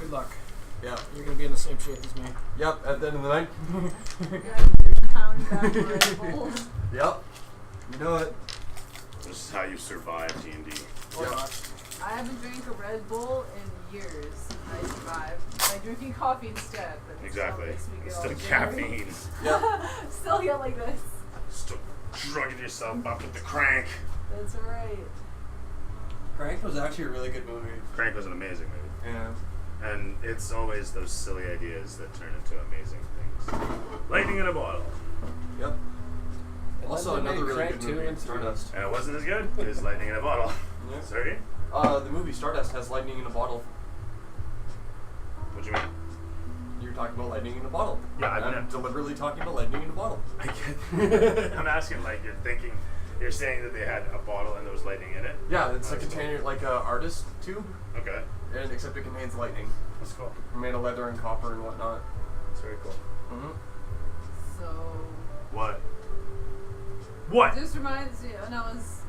Good luck. Yeah. You're gonna be in the same shape as me. Yep, at the end of the night. Pound back Red Bulls. Yep. You know it. This is how you survive D&D. Or Yeah. not. I haven't drank a Red Bull in years. I survived by drinking coffee instead. But Exactly. Still makes me Instead of get all jittery. caffeine. Yeah. Still get like this. Still drugging yourself up with the Crank. That's right. Crank was actually a really good movie. Crank was an amazing movie. Yeah. And it's always those silly ideas that turn into amazing things. Lightning in a bottle. Yep. And Also then they another made really Crank good 2 movie, and 3. Stardust. And it wasn't as good as Lightning in a Bottle. Yeah. Sorry? The movie Stardust has lightning in a bottle. What do you mean? You're talking about lightning in a bottle. Yeah, I'm deliberately talking about lightning in a bottle. I get I'm asking, like, you're saying that they had a bottle and there was lightning in it? Yeah, it's a That's container, like a artist tube, cool. Okay. and except it contains lightning. That's cool. Made of leather and copper and whatnot. That's very cool. Mm-hmm. So What? What? this reminds me, when I was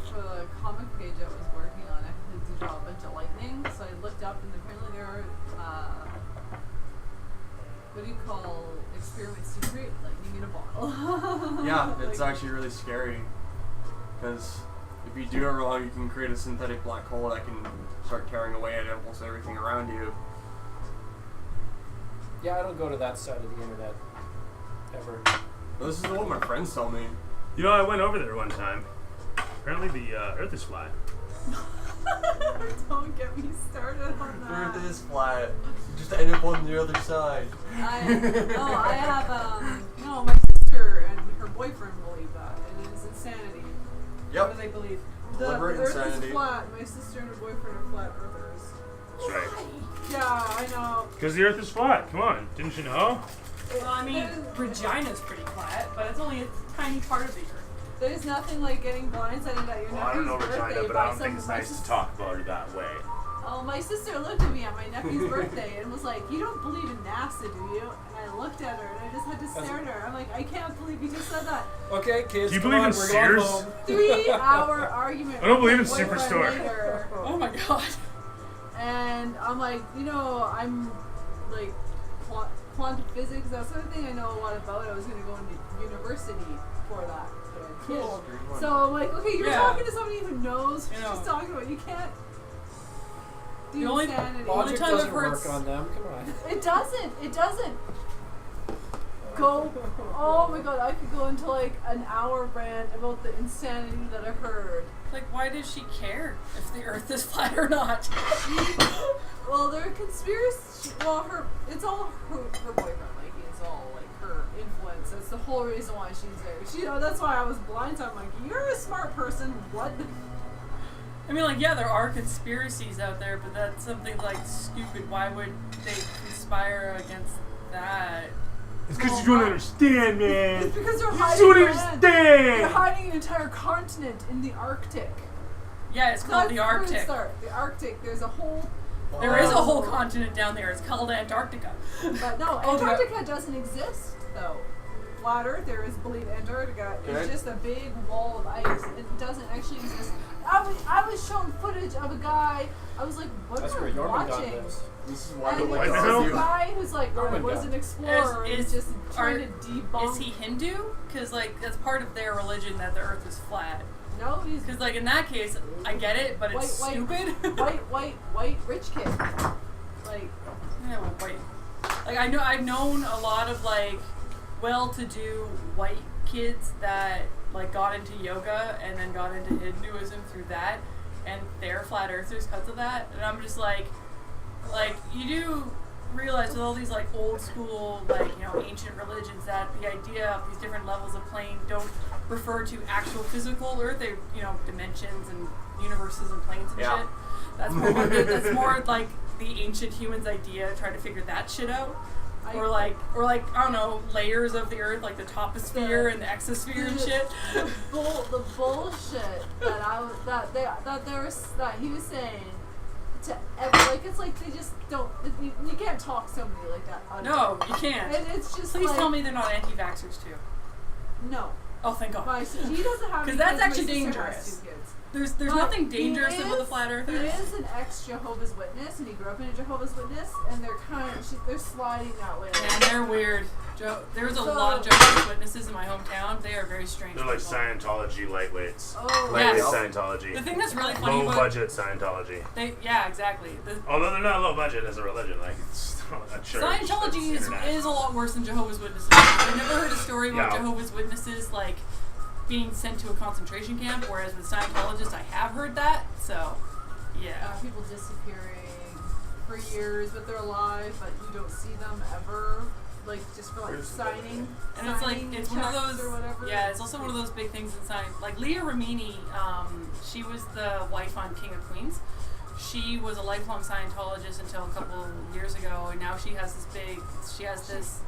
for the comic page I was working on, I had to draw a bunch of lightning. So I looked up, and apparently there are what do you call experiments to create lightning in a bottle? Yeah, it's Like, actually really scary. Because if you do it wrong, you can create a synthetic black hole that can start tearing away at almost everything around you. Yeah, I don't go to that side of the internet ever. This is what my friends tell me. You know, I went over there one time. Apparently the Earth is flat. Don't get me started on The that. Earth is flat. You just end up on the other side. I have my sister and her boyfriend believe that, and it's insanity. Yep. What do they believe? Deliberate the Earth insanity. is flat. My sister and her boyfriend are flat earthers. That's right. Yeah, I know. Because the Earth is flat. Come on. Didn't you know? Well, I mean, Regina's pretty flat, but it's only a tiny part of the Earth. There's nothing like getting blindsided at your Well, I don't know nephew's Regina, birthday but by I don't think some it's my nice to sis- talk about her that way. Oh, my sister looked at me at my nephew's birthday and was like, "You don't believe in NASA, do you?" And I looked at her and I just had to stare at her. I'm like, "I can't believe you just said that." Okay, kids, Do you come believe on, in we're going Sears? home. 3-hour argument. I don't believe in with my boyfriend Superstore. later. Oh my god. And I'm like, I'm like quantum physics, that sort of thing. I know a lot about. I was going to go into university for that. But I didn't. Cool. So I'm like, okay, you're Yeah. talking to somebody who knows what You know. she's talking about. You can't do The only- insanity. Logic time doesn't I've heard work on them. Come on. It doesn't. It doesn't. Go. Oh my god, I could go into like an hour rant about the insanity that I heard. Like, why does she care if the Earth is flat or not? Well, there are conspiracy. Well, it's all her boyfriend. Like, it's all like her influence. That's the whole reason why she's there. That's why I was blindsided. I'm like, you're a smart person. What? I mean, like, yeah, there are conspiracies out there, but that's something like stupid. Why would they conspire against that? It's because you don't understand, man. It's because they're You hiding. don't land. They're understand. hiding an entire continent in the Arctic. Yeah, it's called the That's where it Arctic. starts. The Arctic. There's a whole. There is a whole continent down there. It's called Antarctica. But no, Oh, yeah. Antarctica doesn't exist though. Flat Earth, there is believe Antarctica is Okay. just a big wall of ice. It doesn't actually exist. I was shown footage of a guy. I was like, what That's am where I Jormungand watching? lives. This is why I And don't White like it's to Hill? this argue. guy who's like, I was an Jormungand. explorer and is just trying to debunk. Is he Hindu? Because, like, that's part of their religion that the Earth is flat. No, he's Because, like, in that case, I get it, but it's White- stupid. white rich kid. Like, Yeah, well, white. Like, I've known a lot of, like, well-to-do white kids that, like, got into yoga and then got into Hinduism through that, and they're flat earthers because of that. And I'm just like, you do realize with all these, like, old school, like, ancient religions that the idea of these different levels of plane don't refer to actual physical Earth. They, dimensions and universes and planes and Yeah. shit. That's more like the ancient humans' idea, trying to figure that shit out. Or like I don't know, layers of the Earth, like the toposphere and the exosphere and shit. the bullshit that he was saying to it's like they just don't. You can't talk to somebody like that. No, you can't. And it's just Please like, tell me they're not anti-vaxxers too. No. Oh, thank God. He doesn't have. 'Cause any that's kids. My actually sister has dangerous. 2 kids. There's But nothing he dangerous about the is- flat He earthers. is an ex-Jehovah's Witness, and he grew up in a Jehovah's Witness, and they're sliding that way. And they're weird. There's a So- lot of Jehovah's Witnesses in my hometown. They are very strange. They're like people. Scientology lightweights. Oh, Lightweight Yes. Scientology. The thing that's really funny Low about budget Scientology. yeah, exactly. Although they're not low budget as a religion, like it's still a church. Scientology that's is international. a lot worse than Jehovah's Witnesses. I've never heard a story about Yeah. Jehovah's Witnesses like being sent to a concentration camp, whereas with Scientologists I have heard that. So, yeah. people disappearing for years, but they're alive, but you don't see them ever, like just for like Where's the signing. And it's like signing it's one of checks those. or whatever. Yeah, it's also one of those big things in science. Like Leah Remini, she was the wife on King of Queens. She was a lifelong Scientologist until a couple years ago, and now she has this big. She has this.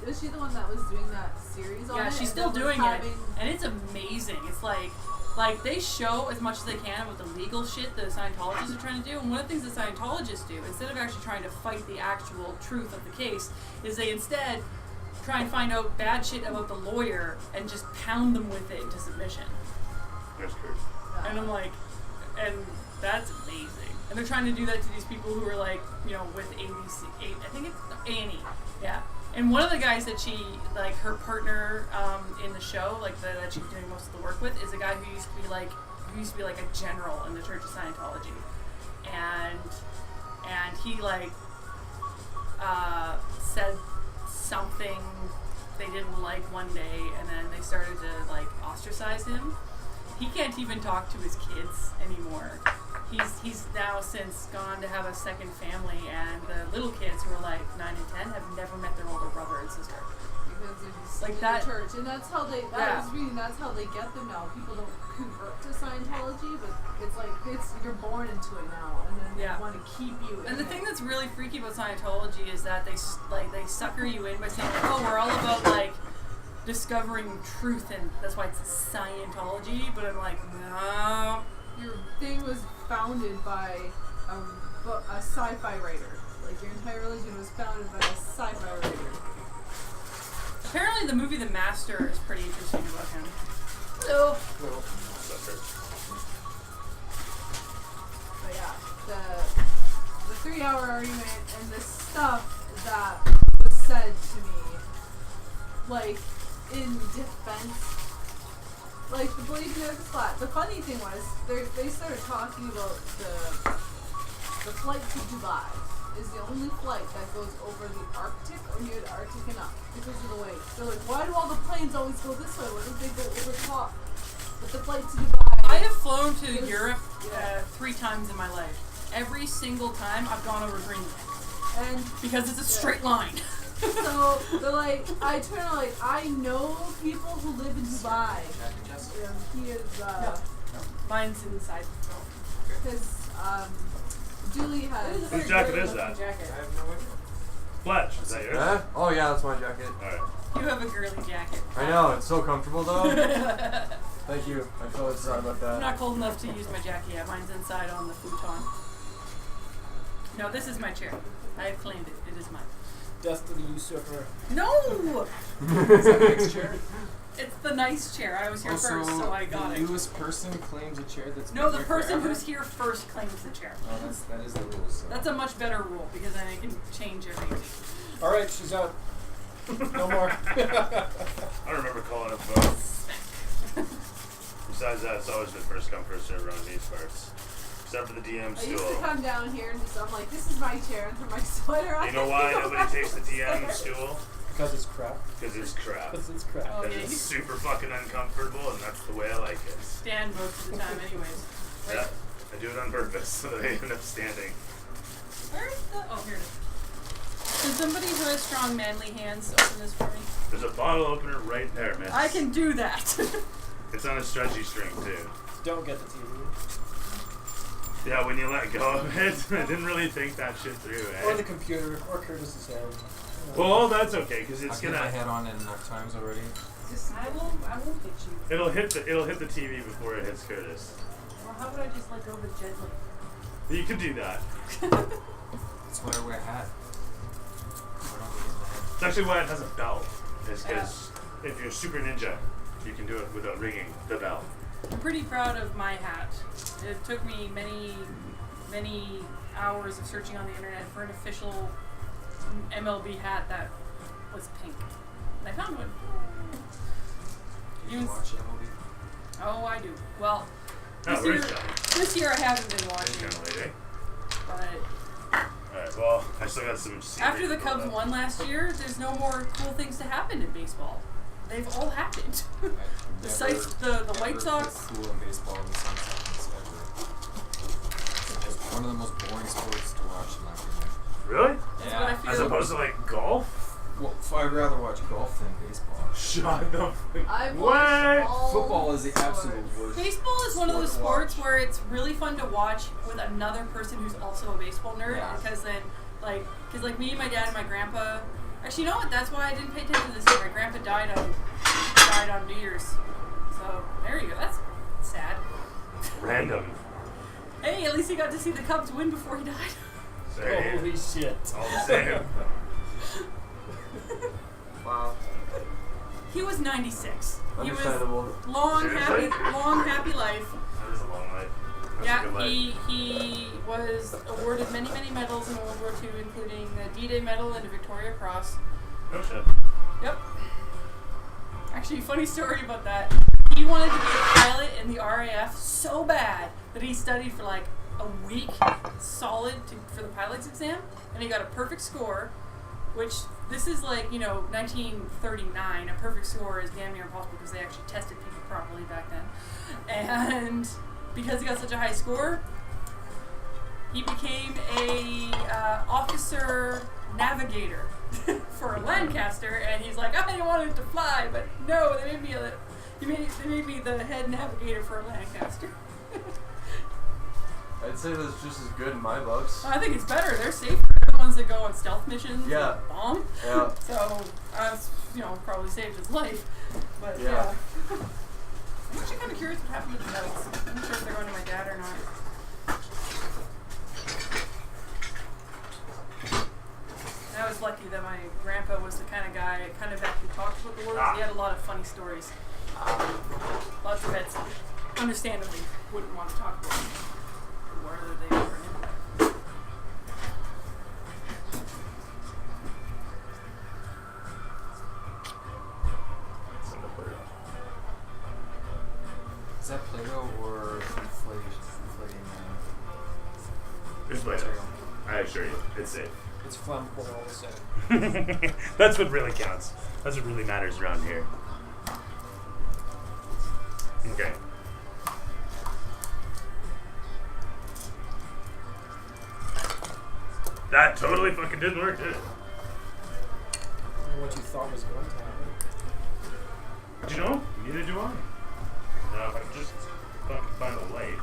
Was she the one that was doing that series on it? Yeah, she's and still then was doing it, having- and it's amazing. It's like they show as much as they can with the legal shit that Scientologists are trying to do. And one of the things that Scientologists do, instead of actually trying to fight the actual truth of the case, is they instead try and find out bad shit about the lawyer and just pound them with it into submission. There's Kurt. And I'm like, and that's amazing. And they're trying to do that to these people who are like, you know, with ABC, I think it's A&E, yeah. And one of the guys that she, like, her partner in the show, like, that she's doing most of the work with, is a guy who used to be like a general in the Church of Scientology, and he like said something they didn't like one day, and then they started to like ostracize him. He can't even talk to his kids anymore. He's now since gone to have a second family, and the little kids who are like 9 and 10 have never met their older brother and sister. Because they're just Like in that- the church, and that's how they. Yeah. I was reading. That's how they get them now. People don't convert to Scientology, but it's like you're born into it now, and then Yeah. they want to keep you. And in the it. thing that's really freaky about Scientology is that they sucker you in by saying, like, oh, we're all about like discovering truth, and that's why it's Scientology. But I'm like, no. Your thing was founded by a sci-fi writer. Like your entire religion was founded by a sci-fi writer. Apparently, the movie The Master is pretty interesting about him. So, What's up, Kurt? but yeah, the 3-hour argument and the stuff that was said to me, like in defense. Like the Blade Never Flat. The funny thing was, they started talking about the flight to Dubai is the only flight that goes over the Arctic or near the Arctic enough because of the weight. They're like, why do all the planes always go this way? Why don't they go over top? But the flight to Dubai. I have flown to Yes. Europe Yeah. 3 times in my life. Every single time I've gone over Greenland And because it's a straight line. so they're like, I turn on like, I know people who live in Dubai. He is, Mine's inside the phone. because Julie has. Whose jacket is that? Jacket. I have no idea. Fletch, is that yours? Huh? Oh yeah, that's my jacket. Alright. You have a girly jacket. I know, it's so comfortable though. I'm Thank you. I totally forgot about that. not cold enough to use my jacket yet. Mine's inside on the futon. No, this is my chair. I have claimed it. It is mine. Death to the usurper. No! Is that next chair? It's the nice chair. I was here first, so I got the it. newest person claims a chair that's No, been the here person forever? who's here first claims the chair. Oh, that is the rules. So. That's a much better rule because then it can change every. Alright, she's out. No more. I don't remember calling it phone. Besides that, it's always been first come, first serve around these parts. Except for the DM I used to stool. come down here and just, I'm like, this is my chair, and put my sweater on. You know why nobody takes the DM stool? Because it's crap. Because it's crap. Because it's crap. Oh, Because yeah, it's you super fucking uncomfortable, and that's the way I like it. stand most of the time, anyways. Right. Yeah, I do it on purpose, so that I end up standing. Where's the? Oh, here it is. Can somebody who has strong, manly hands open this for me? There's a bottle opener right there, man. I can do that. It's on a stretchy string, too. Don't get the TV. Yeah, when you let go of it, I didn't really think that shit through, Or the eh? computer, or Curtis's head. Well, that's okay, because it's I've hit my gonna... head on it enough times already. I won't hit you. It'll hit the TV before it hits Curtis. Well, how would I just let go of it gently? You can do that. That's why I wear a hat. So I don't get hit in the head. It's actually why it has a bell. Is because if you're super ninja, you can do it without ringing the bell. I'm pretty proud of my hat. It took me many, many hours of searching on the internet for an official MLB hat that was pink. And I found one. Do you You- watch MLB? Oh, I do. Well, Oh, this where's year, John? this year I haven't been It's watching, kind of late, eh? but Alright, well, I still got some after the Cubs won last year, there's no more cool things to happen in baseball. They've all happened. The sites, the White Sox. Cool in baseball in the 7 seconds ever. It's one of the most boring sports to watch in my opinion. Really? That's what I feel. As opposed to like golf? Well, I'd rather watch golf than baseball. Shut the I've What? watched all Football is the absolute sports. worst. Baseball is one of those sport to sports watch. where it's really fun to watch with another person who's also a baseball nerd. Yeah. Because then, like me, my dad, and my grandpa. Actually, you know what? That's why I didn't pay attention this year. My grandpa died on New Year's. So there you go. That's sad. Random. Hey, at least he got to see the Cubs win before he died. Same. Holy shit. All the same. Wow. He was 96. He was Understandable. long, Seriously? happy life. That is a long life. That's a Yeah, good life. he was awarded many, many medals in World War II, including the D-Day Medal and a Victoria Cross. No shit. Yep. Actually, funny story about that. He wanted to be a pilot in the RAF so bad that he studied for like a week solid for the pilot's exam, and he got a perfect score, which this is like, 1939. A perfect score is damn near impossible because they actually tested people properly back then. And because he got such a high score, he became a officer navigator for Lancaster, and he's like, I wanted to fly, but no, they made me the head navigator for Lancaster. I'd say that's just as good in my books. I think it's better. They're safer. They're the ones that go on stealth missions. Yeah. And bomb. Yeah. So I was, probably saved his life. But Yeah. yeah. I'm actually kind of curious what happened with the medals. I'm not sure if they're going to my dad or not. And I was lucky that my grandpa was the kind of guy, kind of back who talked about the wars. He had a lot of funny stories. Lots of vets, understandably, wouldn't want to talk about whether they were in. Is that Play-Doh or inflating Here's Play-Doh. I assure you, it's safe. It's flammable all the same. That's what really counts. That's what really matters around here. Okay. That totally fucking didn't work, did it? I don't know what you thought was going to happen. Did you know? Neither do I. Now, if I can just fucking find a light.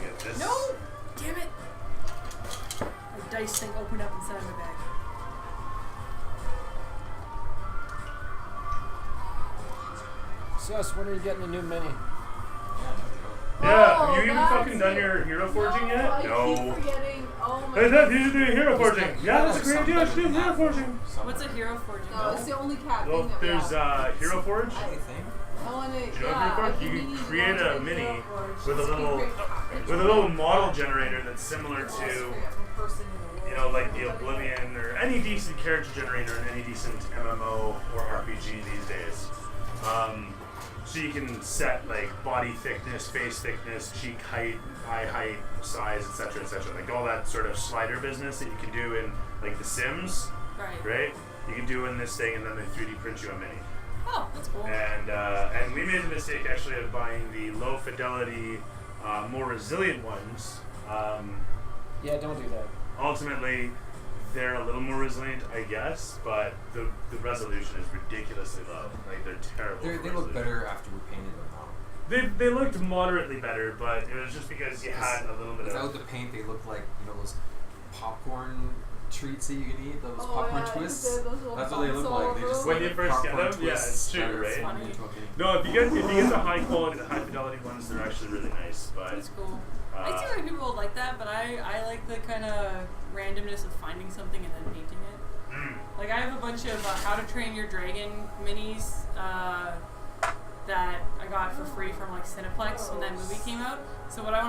Get this. No! Damn it! The dice thing opened up inside my bag. Sus, when are you getting a new mini? Yeah, Oh, have you even that's fucking done it. your hero forging No, yet? I No. keep forgetting. Oh my Hey, god. Dad, you should do hero forging. Yeah, that's a great idea. I should do hero forging. What's a hero forging? No, it's the only cat Well, thing that we there's have. Hero Forge. I want to. Do you know Yeah, Hero I Forge? think You we can need to create launch a mini Hero Forge. with a Just little keep it- with a little model generator that's similar Most to, forgetful person in the world. like the Oblivion or any decent character generator in any decent MMO or RPG these days. So you can set like body thickness, face thickness, cheek height, eye height, size, etc., etc. Like all that sort of slider business that you can do in like The Sims, Right. right? You can do in this thing, and then they 3D print you a mini. Oh, that's cool. And we made the mistake actually of buying the low fidelity, more resilient ones. Yeah, don't do that. Ultimately, they're a little more resilient, I guess, but the resolution is ridiculously low. Like they're terrible. They for look resolution. better after we painted them now. They looked moderately better, but it was just because you had a little bit Without of. the paint, they look like those popcorn treats that you can eat. Those Oh, popcorn yeah, twists. those little That's what they look bumps all like. They just over. When you like first get popcorn them, yeah, twists it's true, that are right? thrown into a mini. No, if you get the high quality, the high fidelity ones, they're actually really nice. But That's cool. I see why people would like that, but I like the kind of randomness of finding something and then painting it. Like I have a bunch of How to Train Your Dragon minis that I got for free from like Cineplex when that movie came out. So what I want